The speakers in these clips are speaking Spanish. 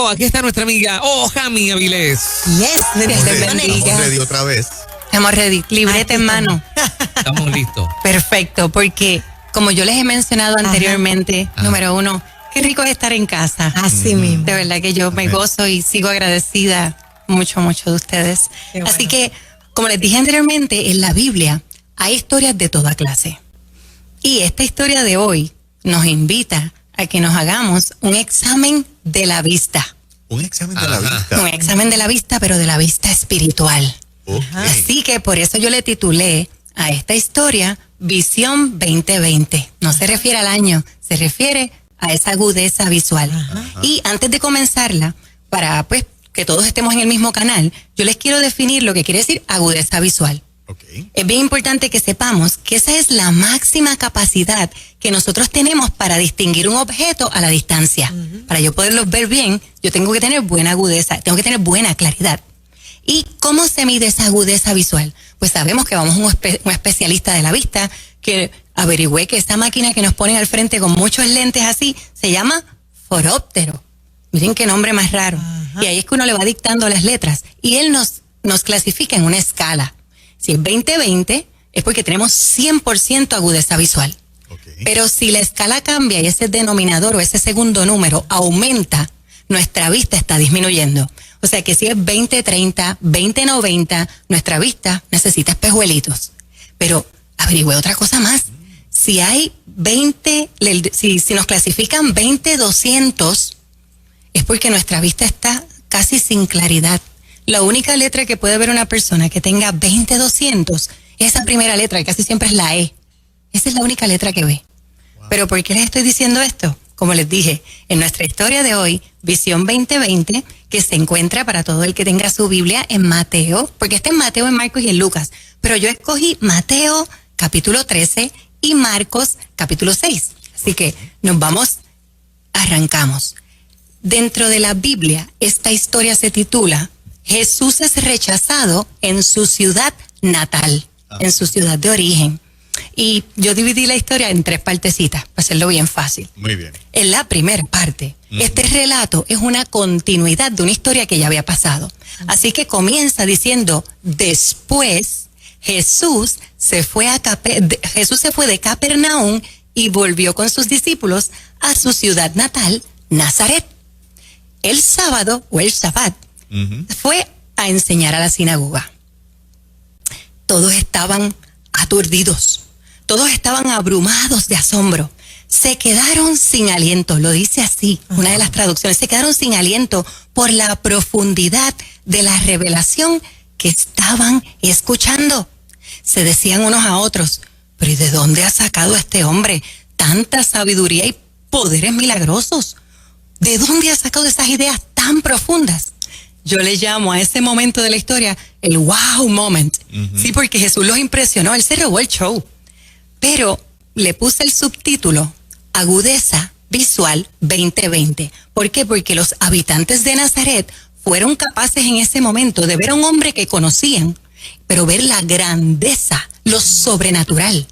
Oh, aquí está nuestra amiga, Jami Avilés. Yes, Estamos ready otra vez. Estamos ready, libreta en mano. Estamos listos. Perfecto, porque como yo les he mencionado anteriormente, número uno, qué rico es estar en casa. Así mismo. De verdad que yo me gozo y sigo agradecida mucho de ustedes. Qué bueno. Así que, como les dije anteriormente, en la Biblia hay historias de toda clase. Y esta historia de hoy nos invita a que nos hagamos un examen de la vista. Un examen de la vista. Un examen de la vista, pero de la vista espiritual. Okay. Así que por eso yo le titulé a esta historia Visión 2020. No se refiere al año, se refiere a esa agudeza visual. Y antes de comenzarla, para pues que todos estemos en el mismo canal, yo les quiero definir lo que quiere decir agudeza visual. Okay. Es bien importante que sepamos que esa es la máxima capacidad que nosotros tenemos para distinguir un objeto a la distancia. Para yo poderlos ver bien, yo tengo que tener buena agudeza, tengo que tener buena claridad. ¿Y cómo se mide esa agudeza visual? Pues sabemos que vamos a un especialista de la vista que averigüe que esta máquina que nos ponen al frente con muchos lentes así se llama foróptero. Miren qué nombre más raro. Y ahí es que uno le va dictando las letras y él nos clasifica en una escala. Si es 20-20, es porque tenemos 100% agudeza visual. Okay. Pero si la escala cambia y ese denominador o ese segundo número aumenta, nuestra vista está disminuyendo. O sea que si es 20-30, 20-90, nuestra vista necesita espejuelitos. Pero averigüe otra cosa más. Si hay 20, si nos clasifican 20-200, es porque nuestra vista está casi sin claridad. La única letra que puede ver una persona que tenga 20-200, esa primera letra, que casi siempre es la E. Esa es la única letra que ve. Wow. ¿Pero por qué les estoy diciendo esto? Como les dije, en nuestra historia de hoy, Visión 2020, que se encuentra para todo el que tenga su Biblia en Mateo, porque está en Mateo, en Marcos y en Lucas, pero yo escogí Mateo capítulo 13 y Marcos capítulo 6. Así que arrancamos. Dentro de la Biblia, esta historia se titula Jesús es rechazado en su ciudad natal, en su ciudad de origen. Y yo dividí la historia en 3 partecitas, para hacerlo bien fácil. Muy bien. En la primera parte, este relato es una continuidad de una historia que ya había pasado. Así que comienza diciendo, después Jesús se fue de Capernaum y volvió con sus discípulos a su ciudad natal, Nazaret. El sábado o el Shabbat fue a enseñar a la sinagoga. Todos estaban aturdidos, todos estaban abrumados de asombro. Se quedaron sin aliento, lo dice así, una de las traducciones, se quedaron sin aliento por la profundidad de la revelación que estaban escuchando. Se decían unos a otros, pero ¿y de dónde ha sacado este hombre tanta sabiduría y poderes milagrosos? ¿De dónde ha sacado esas ideas tan profundas? Yo le llamo a ese momento de la historia el wow moment. Sí, porque Jesús los impresionó, él se robó el show. Pero le puse el subtítulo Agudeza Visual 2020. ¿Por qué? Porque los habitantes de Nazaret fueron capaces en ese momento de ver a un hombre que conocían, pero ver la grandeza, lo sobrenatural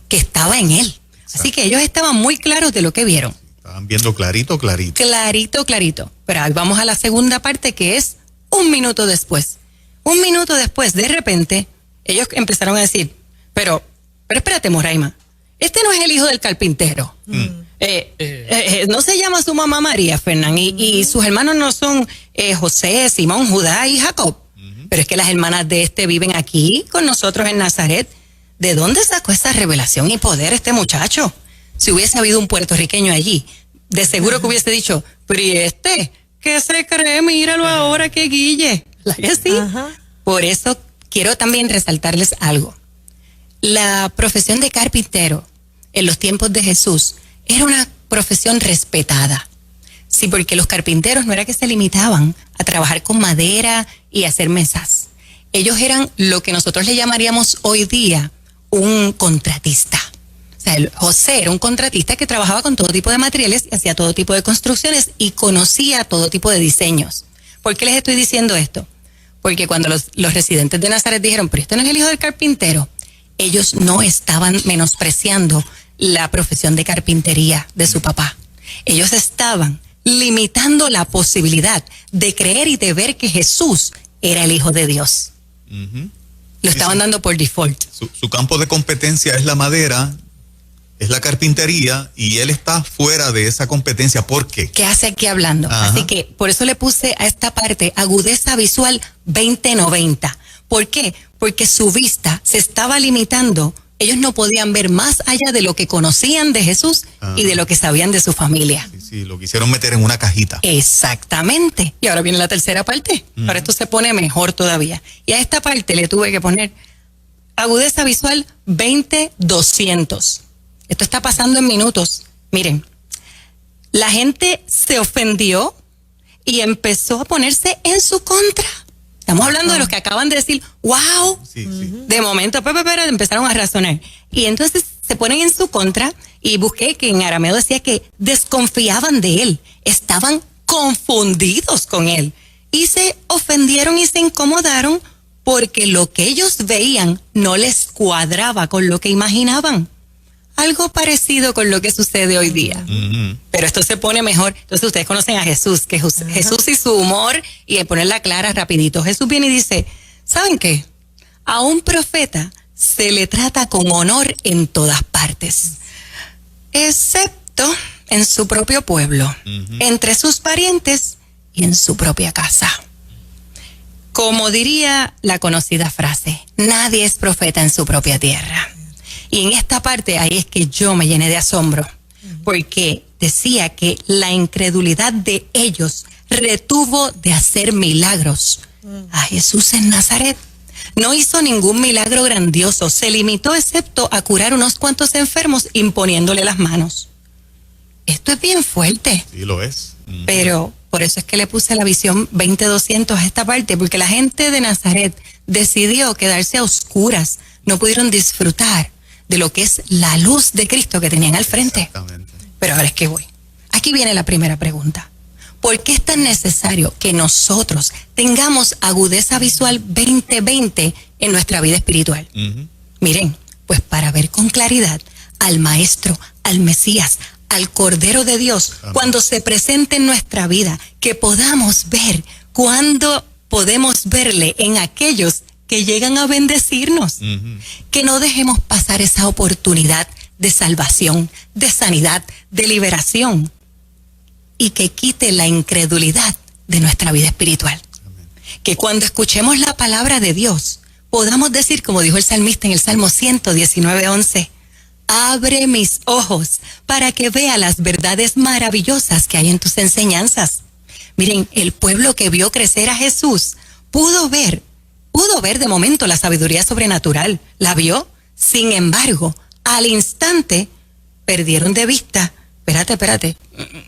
que estaba en él. Exacto. Así que ellos estaban muy claros de lo que vieron. Estaban viendo clarito. Clarito. Pero ahí vamos a la segunda parte, que es un minuto después. Un minuto después, de repente, ellos empezaron a decir, pero espérate, Moraima, este no es el hijo del carpintero. No se llama su mamá María, Fernán, y sus hermanos no son José, Simón, Judá y Jacob. Pero es que las hermanas de este viven aquí con nosotros en Nazaret. ¿De dónde sacó esa revelación y poder este muchacho? Si hubiese habido un puertorriqueño allí, de seguro que hubiese dicho, pero ¿y este? ¿Qué se cree? Míralo ahora, que guille. ¿La que sí? Por eso quiero también resaltarles algo. La profesión de carpintero en los tiempos de Jesús era una profesión respetada. Sí, porque los carpinteros no era que se limitaban a trabajar con madera y hacer mesas. Ellos eran lo que nosotros le llamaríamos hoy día un contratista. O sea, José era un contratista que trabajaba con todo tipo de materiales y hacía todo tipo de construcciones y conocía todo tipo de diseños. ¿Por qué les estoy diciendo esto? Porque cuando los residentes de Nazaret dijeron, pero este no es el hijo del carpintero, ellos no estaban menospreciando la profesión de carpintería de su papá. Ellos estaban limitando la posibilidad de creer y de ver que Jesús era el Hijo de Dios. Lo estaban dando por default. Su campo de competencia es la madera, es la carpintería, y él está fuera de esa competencia. ¿Por qué? ¿Qué hace aquí hablando? Ajá. Así que por eso le puse a esta parte agudeza visual 2090. ¿Por qué? Porque su vista se estaba limitando. Ellos no podían ver más allá de lo que conocían de Jesús y de lo que sabían de su familia. Sí, lo quisieron meter en una cajita. Exactamente. Y ahora viene la tercera parte. Ahora esto se pone mejor todavía. Y a esta parte le tuve que poner agudeza visual 20-200. Esto está pasando en minutos. Miren, la gente se ofendió y empezó a ponerse en su contra. Estamos hablando de los que acaban de decir, wow. Sí. De momento, pero empezaron a razonar. Y entonces se ponen en su contra, y busqué que en arameo decía que desconfiaban de él, estaban confundidos con él, y se ofendieron y se incomodaron porque lo que ellos veían no les cuadraba con lo que imaginaban. Algo parecido con lo que sucede hoy día. Pero esto se pone mejor. Entonces ustedes conocen a Jesús, que Jesús y su humor, y el ponerla clara rapidito. Jesús viene y dice, ¿saben qué? A un profeta se le trata con honor en todas partes, excepto en su propio pueblo, entre sus parientes y en su propia casa. Como diría la conocida frase, nadie es profeta en su propia tierra. Y en esta parte ahí es que yo me llené de asombro, porque decía que la incredulidad de ellos retuvo de hacer milagros a Jesús en Nazaret. No hizo ningún milagro grandioso, se limitó excepto a curar unos cuantos enfermos imponiéndole las manos. Esto es bien fuerte. Sí, lo es. Pero por eso es que le puse la visión 20-200 a esta parte, porque la gente de Nazaret decidió quedarse a oscuras, no pudieron disfrutar de lo que es la luz de Cristo que tenían al frente. Exactamente. Pero ahora es que voy. Aquí viene la primera pregunta. ¿Por qué es tan necesario que nosotros tengamos agudeza visual 20-20 en nuestra vida espiritual? Miren, pues para ver con claridad al Maestro, al Mesías, al Cordero de Dios, cuando se presente en nuestra vida, que podamos ver cuando podemos verle en aquellos que llegan a bendecirnos, que no dejemos pasar esa oportunidad de salvación, de sanidad, de liberación, y que quite la incredulidad de nuestra vida espiritual. Que cuando escuchemos la palabra de Dios, podamos decir, como dijo el salmista en el Salmo 119:11, abre mis ojos para que vea las verdades maravillosas que hay en tus enseñanzas. Miren, el pueblo que vio crecer a Jesús pudo ver de momento la sabiduría sobrenatural, la vio. Sin embargo, al instante perdieron de vista, espérate,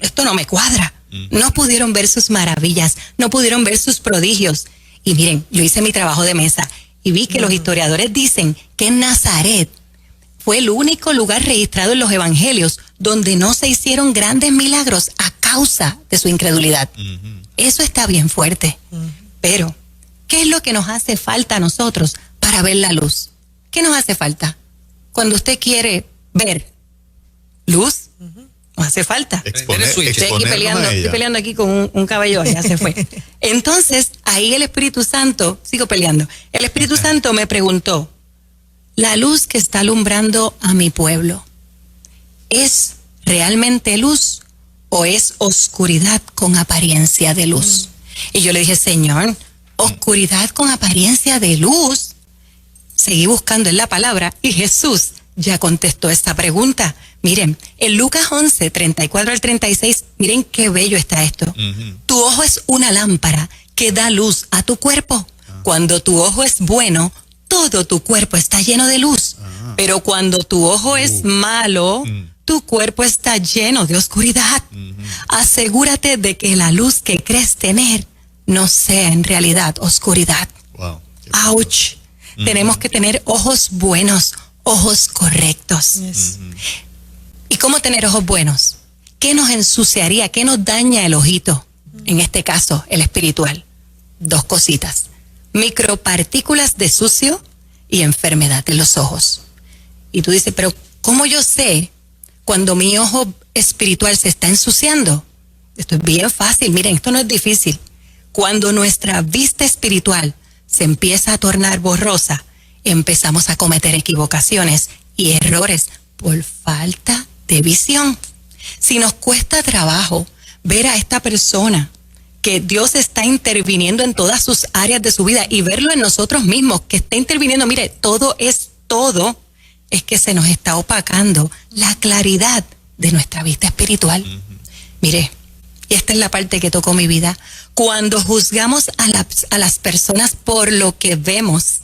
esto no me cuadra. No pudieron ver sus maravillas, no pudieron ver sus prodigios. Y miren, yo hice mi trabajo de mesa y vi que los historiadores dicen que Nazaret fue el único lugar registrado en los evangelios donde no se hicieron grandes milagros a causa de su incredulidad. Eso está bien fuerte. Pero, ¿qué es lo que nos hace falta a nosotros para ver la luz? ¿Qué nos hace falta? Cuando usted quiere ver luz, nos hace falta. Estoy peleando aquí con un caballo, ya se fue. Entonces, ahí el Espíritu Santo, sigo peleando, el Espíritu Santo me preguntó, la luz que está alumbrando a mi pueblo, ¿es realmente luz o es oscuridad con apariencia de luz? Y yo le dije, Señor, oscuridad con apariencia de luz. Seguí buscando en la palabra y Jesús ya contestó esta pregunta. Miren, en Lucas 11, 34 al 36, miren qué bello está esto. Tu ojo es una lámpara que da luz a tu cuerpo. Cuando tu ojo es bueno, todo tu cuerpo está lleno de luz. Pero cuando tu ojo es malo, tu cuerpo está lleno de oscuridad. Asegúrate de que la luz que crees tener no sea en realidad oscuridad. Wow. ¡Auch! Tenemos que tener ojos buenos, ojos correctos. ¿Y cómo tener ojos buenos? ¿Qué nos ensuciaría? ¿Qué nos daña el ojito? En este caso, el espiritual. Dos cositas. Micropartículas de sucio y enfermedad en los ojos. Y tú dices, pero ¿cómo yo sé cuando mi ojo espiritual se está ensuciando? Esto es bien fácil, miren, esto no es difícil. Cuando nuestra vista espiritual se empieza a tornar borrosa, empezamos a cometer equivocaciones y errores por falta de visión. Si nos cuesta trabajo ver a esta persona que Dios está interviniendo en todas sus áreas de su vida y verlo en nosotros mismos, que está interviniendo, mire, todo, es que se nos está opacando la claridad de nuestra vista espiritual. Mire, y esta es la parte que tocó mi vida. Cuando juzgamos a las personas por lo que vemos,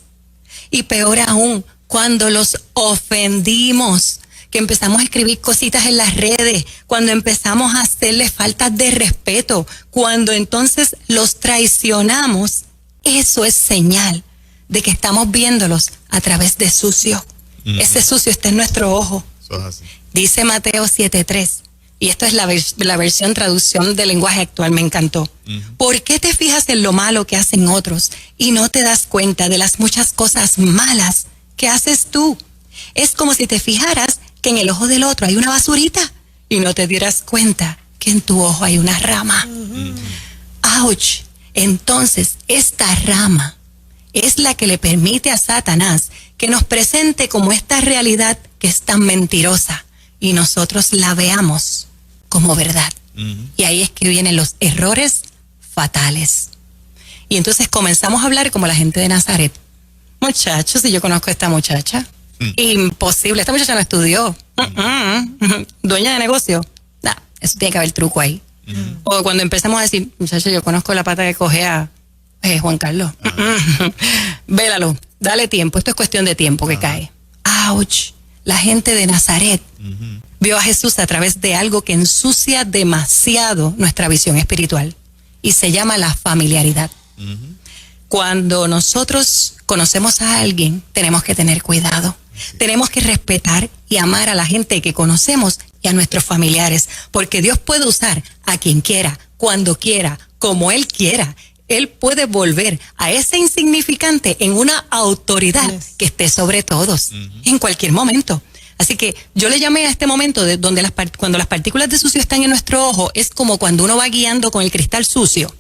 y peor aún, cuando los ofendimos, que empezamos a escribir cositas en las redes, cuando empezamos a hacerles faltas de respeto, cuando entonces los traicionamos, eso es señal de que estamos viéndolos a través de sucio. Ese sucio está en nuestro ojo. Eso es así. Dice Mateo 7:3, y esto es la versión traducción del lenguaje actual, me encantó. ¿Por qué te fijas en lo malo que hacen otros y no te das cuenta de las muchas cosas malas que haces tú? Es como si te fijaras que en el ojo del otro hay una basurita y no te dieras cuenta que en tu ojo hay una rama. ¡Auch! Entonces, esta rama es la que le permite a Satanás que nos presente como esta realidad que es tan mentirosa y nosotros la veamos como verdad. Y ahí es que vienen los errores fatales. Y entonces comenzamos a hablar como la gente de Nazaret. Muchachos, si yo conozco a esta muchacha, imposible, esta muchacha no estudió. Dueña de negocio. Nah, eso tiene que haber truco ahí. O cuando empezamos a decir, muchachos, yo conozco la pata que coge a Juan Carlos. Vélalo, dale tiempo, esto es cuestión de tiempo que cae. ¡Auch! La gente de Nazaret vio a Jesús a través de algo que ensucia demasiado nuestra visión espiritual y se llama la familiaridad. Cuando nosotros conocemos a alguien, tenemos que tener cuidado. Tenemos que respetar y amar a la gente que conocemos y a nuestros familiares, porque Dios puede usar a quien quiera, cuando quiera, como Él quiera. Él puede volver a ese insignificante en una autoridad que esté sobre todos, en cualquier momento. Así que yo le llamé a este momento de donde cuando las partículas de sucio están en nuestro ojo, es como cuando uno va guiando con el cristal sucio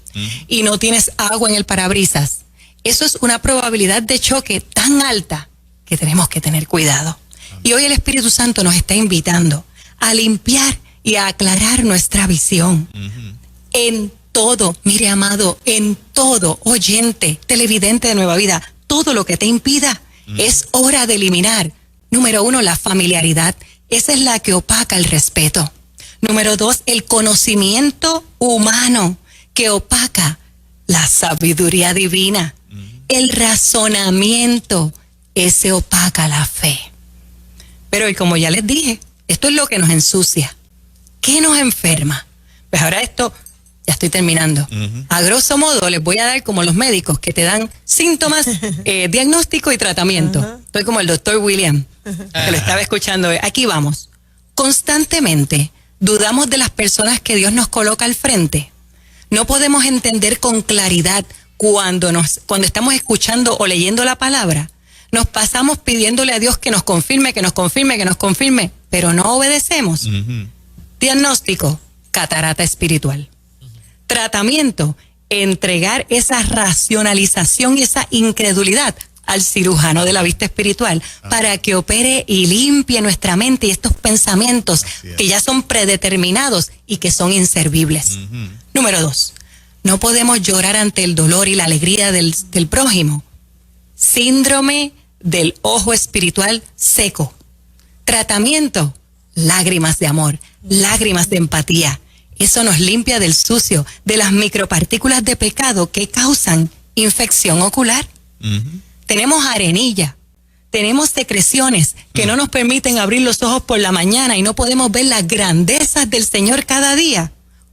y no tienes agua en el parabrisas. Eso es una probabilidad de choque tan alta que tenemos que tener cuidado. Y hoy el Espíritu Santo nos está invitando a limpiar y a aclarar nuestra visión. En todo, mire amado, en todo, oyente, televidente de Nueva Vida, todo lo que te impida, es hora de eliminar. Número 1, la familiaridad. Esa es la que opaca el respeto. Número 2, el conocimiento humano que opaca la sabiduría divina. El razonamiento, ese opaca la fe. Pero y como ya les dije, esto es lo que nos ensucia. ¿Qué nos enferma? Pues ahora esto, ya estoy terminando. A grosso modo les voy a dar como los médicos que te dan síntomas, diagnóstico y tratamiento. Estoy como el doctor William, que lo estaba escuchando. Aquí vamos. Constantemente dudamos de las personas que Dios nos coloca al frente. No podemos entender con claridad cuando estamos escuchando o leyendo la palabra. Nos pasamos pidiéndole a Dios que nos confirme, pero no obedecemos. Diagnóstico, catarata espiritual. Tratamiento, entregar esa racionalización y esa incredulidad al cirujano de la vista espiritual para que opere y limpie nuestra mente y estos pensamientos que ya son predeterminados y que son inservibles. Número 2, no podemos llorar ante el dolor y la alegría del prójimo. Síndrome del ojo espiritual seco. Tratamiento, lágrimas de amor, lágrimas de empatía. Eso nos limpia del sucio, de las micropartículas de pecado que causan infección ocular. Tenemos arenilla, tenemos secreciones que no nos permiten abrir los ojos por la mañana y no podemos ver las grandezas del Señor cada día.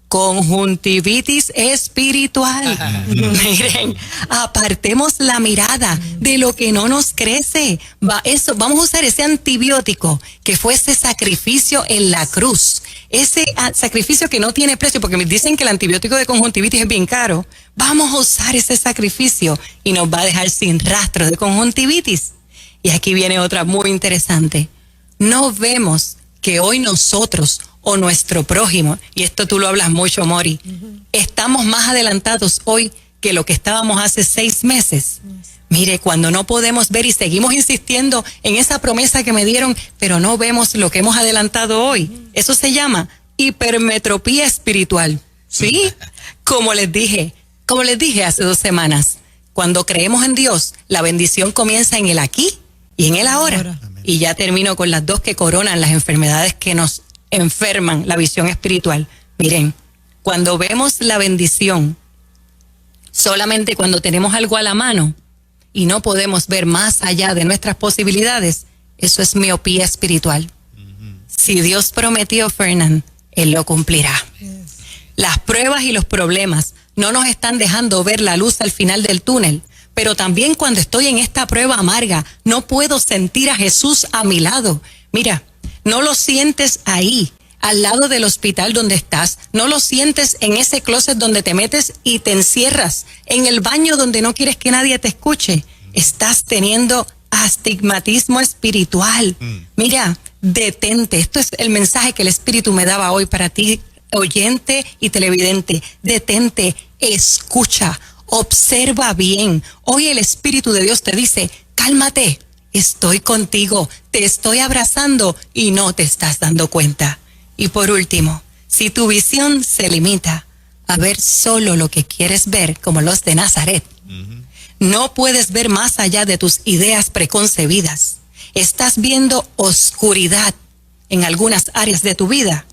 Conjuntivitis espiritual. Miren, apartemos la mirada de lo que no nos crece. Vamos a usar ese antibiótico que fue ese sacrificio en la cruz. Ese sacrificio que no tiene precio, porque me dicen que el antibiótico de conjuntivitis es bien caro. Vamos a usar ese sacrificio y nos va a dejar sin rastros de conjuntivitis. Y aquí viene otra muy interesante. No vemos que hoy nosotros o nuestro prójimo, y esto tú lo hablas mucho, Mori, estamos más adelantados hoy que lo que estábamos hace 6 meses. Mire, cuando no podemos ver y seguimos insistiendo en esa promesa que me dieron, pero no vemos lo que hemos adelantado hoy, eso se llama hipermetropía espiritual. ¿Sí? Como les dije hace 2 semanas, cuando creemos en Dios, la bendición comienza en el aquí y en el ahora. Y ya termino con las 2 que coronan las enfermedades que nos enferman, la visión espiritual. Miren, cuando vemos la bendición, solamente cuando tenemos algo a la mano y no podemos ver más allá de nuestras posibilidades, eso es miopía espiritual. Si Dios prometió, Fernán, Él lo cumplirá. Las pruebas y los problemas no nos están dejando ver la luz al final del túnel, pero también cuando estoy en esta prueba amarga, no puedo sentir a Jesús a mi lado. Mira, no lo sientes ahí, al lado del hospital donde estás, no lo sientes en ese closet donde te metes y te encierras, en el baño donde no quieres que nadie te escuche. Estás teniendo astigmatismo espiritual. Mira, detente. Esto es el mensaje que el Espíritu me daba hoy para ti, oyente y televidente. Detente, escucha, observa bien. Hoy el Espíritu de Dios te dice, cálmate, estoy contigo, te estoy abrazando y no te estás dando cuenta. Y por último, si tu visión se limita a ver solo lo que quieres ver, como los de Nazaret, no puedes ver más allá de tus ideas preconcebidas. Estás viendo oscuridad en algunas áreas de tu vida.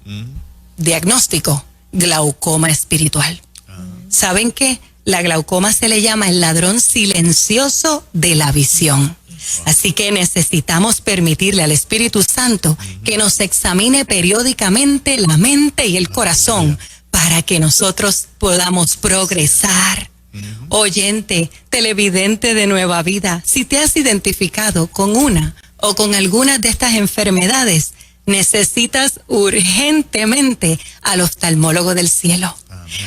Diagnóstico, glaucoma espiritual. ¿Saben qué? La glaucoma se le llama el ladrón silencioso de la visión. Así que necesitamos permitirle al Espíritu Santo que nos examine periódicamente la mente y el corazón para que nosotros podamos progresar. Oyente, televidente de Nueva Vida, si te has identificado con una o con algunas de estas enfermedades, necesitas urgentemente al oftalmólogo del cielo,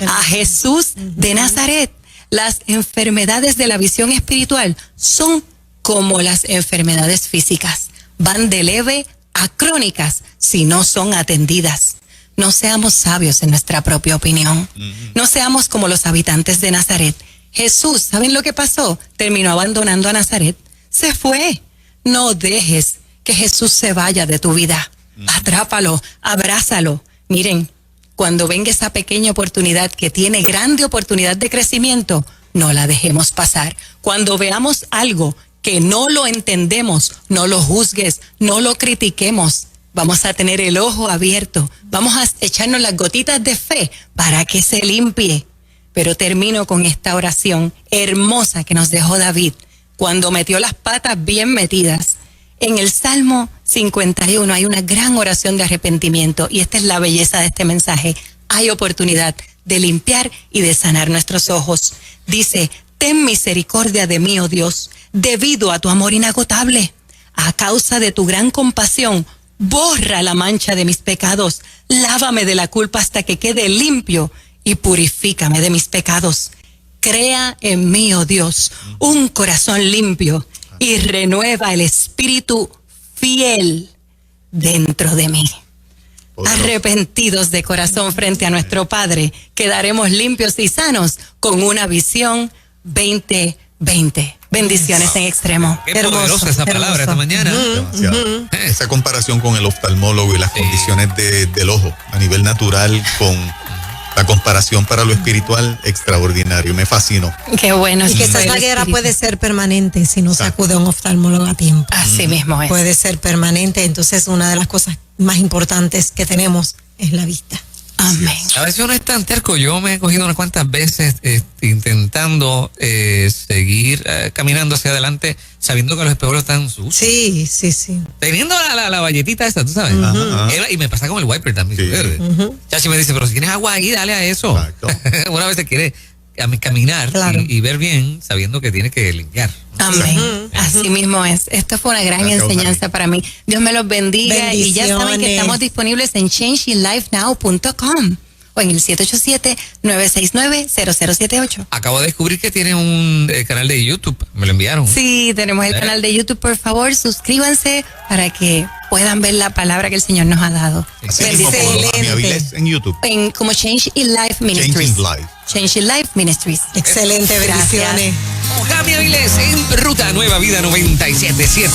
a Jesús de Nazaret. Las enfermedades de la visión espiritual son como las enfermedades físicas, van de leve a crónicas si no son atendidas. No seamos sabios en nuestra propia opinión. No seamos como los habitantes de Nazaret. Jesús, ¿saben lo que pasó? Terminó abandonando a Nazaret. Se fue. No dejes que Jesús se vaya de tu vida. Atrápalo, abrázalo. Miren, cuando venga esa pequeña oportunidad que tiene grande oportunidad de crecimiento, no la dejemos pasar. Cuando veamos algo que no lo entendemos, no lo juzgues, no lo critiquemos. Vamos a tener el ojo abierto, vamos a echarnos las gotitas de fe para que se limpie. Pero termino con esta oración hermosa que nos dejó David cuando metió las patas bien metidas. En el Salmo 51 hay una gran oración de arrepentimiento y esta es la belleza de este mensaje. Hay oportunidad de limpiar y de sanar nuestros ojos. Dice, ten misericordia de mí, oh Dios, debido a tu amor inagotable. A causa de tu gran compasión, borra la mancha de mis pecados, lávame de la culpa hasta que quede limpio y purifícame de mis pecados. Crea en mí, oh Dios, un corazón limpio y renueva el espíritu fiel dentro de mí. Arrepentidos de corazón frente a nuestro Padre, quedaremos limpios y sanos con una visión 2020. Bendiciones en extremo. Qué poderosa esa palabra esta mañana. Demasiado. Esa comparación con el oftalmólogo y las condiciones del ojo a nivel natural con la comparación para lo espiritual, extraordinario. Me fascinó. Qué bueno. Y que esa ceguera puede ser permanente si no se acude a un oftalmólogo a tiempo. Así mismo es. Puede ser permanente. Entonces, una de las cosas más importantes que tenemos es la vista. Amén. A veces uno es tan terco. Yo me he cogido unas cuantas veces intentando seguir caminando hacia adelante sabiendo que los espejuelos están sucios. Sí, sí, sí. Teniendo la valletita esa, tú sabes. Y me pasa con el wiper también. Sí. Chachi me dice, pero si tienes agua ahí, dale a eso. Exacto. Una vez se quiere caminar y ver bien sabiendo que tiene que limpiar. Amén. Así mismo es. Esto fue una gran enseñanza para mí. Dios me los bendiga. Y ya saben que estamos disponibles en changelifenow.com o en el 787-969-0078. Acabo de descubrir que tiene un canal de YouTube. Me lo enviaron. Sí, tenemos el canal de YouTube. Por favor, suscríbanse para que puedan ver la palabra que el Señor nos ha dado. Así mismo como Mami Avilés en YouTube. Como Change in Life Ministries. Change in Life. Change in Life Ministries. Excelente, Gracias. bendiciones. Jami Avilés en Ruta Nueva Vida 97.7.